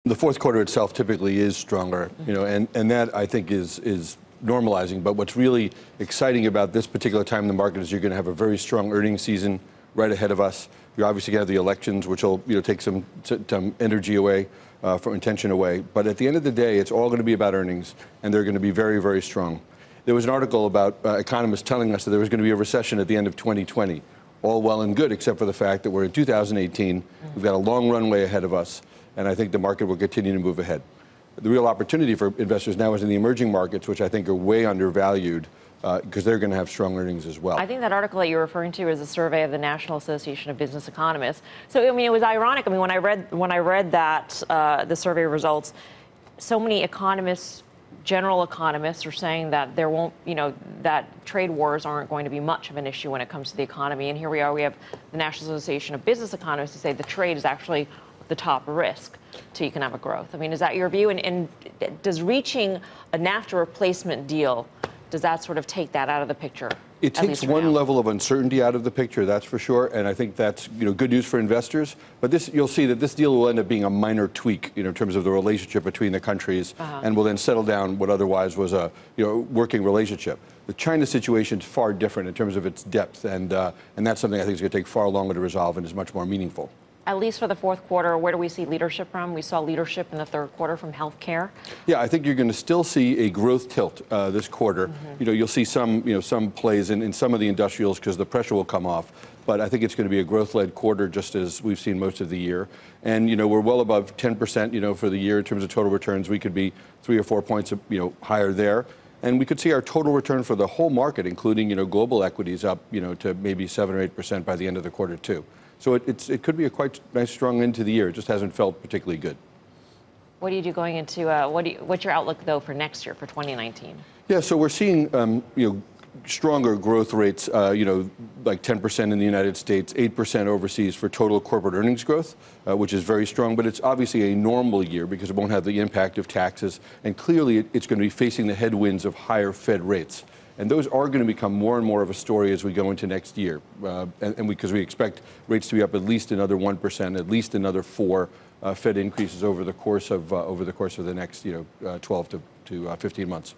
The fourth quarter itself typically is stronger, and that I think is normalizing. But what's really exciting about this particular time in the market is you're going to have a very strong earnings season right ahead of us. You're obviously going to have the elections, which will take some energy away, from attention away. But at the end of the day, it's all going to be about earnings, and they're going to be very, very strong. There was an article about economists telling us that there was going to be a recession at the end of 2020. All well and good, except for the fact that we're in 2018. We've got a long runway ahead of us, and I think the market will continue to move ahead. The real opportunity for investors now is in the emerging markets, which I think are way undervalued because they're going to have strong earnings as well. I think that article that you're referring to is a survey of the National Association of Business Economists. So, I mean, it was ironic. I mean, when I read that, the survey results, so many economists, general economists, are saying that there won't, that trade wars aren't going to be much of an issue when it comes to the economy. And here we are, we have the National Association of Business Economists to say the trade is actually the top risk to economic growth. I mean, is that your view? And does reaching a NAFTA replacement deal, does that sort of take that out of the picture? It takes one level of uncertainty out of the picture, that's for sure, and I think that's good news for investors. But you'll see that this deal will end up being a minor tweak, in terms of the relationship between the countries, and will then settle down what otherwise was a working relationship. The China situation is far different in terms of its depth, and that's something I think is going to take far longer to resolve and is much more meaningful. At least for the fourth quarter, where do we see leadership from? We saw leadership in the third quarter from healthcare. Yeah, I think you're going to still see a growth tilt this quarter. You'll see some plays in some of the industrials because the pressure will come off. But I think it's going to be a growth-led quarter, just as we've seen most of the year. And we're well above 10%, for the year in terms of total returns. We could be 3 or 4 points, higher there. And we could see our total return for the whole market, including global equities, up to maybe 7 or 8% by the end of the quarter too. So it could be a quite nice, strong end to the year. It just hasn't felt particularly good. What do you do going into, what's your outlook, though, for next year, for 2019? Yeah, so we're seeing, stronger growth rates, like 10% in the United States, 8% overseas for total corporate earnings growth, which is very strong. But it's obviously a normal year because it won't have the impact of taxes. And clearly, it's going to be facing the headwinds of higher Fed rates. And those are going to become more and more of a story as we go into next year, because we expect rates to be up at least another 1%, at least another 4 Fed increases over the course of the next 12 to 15 months.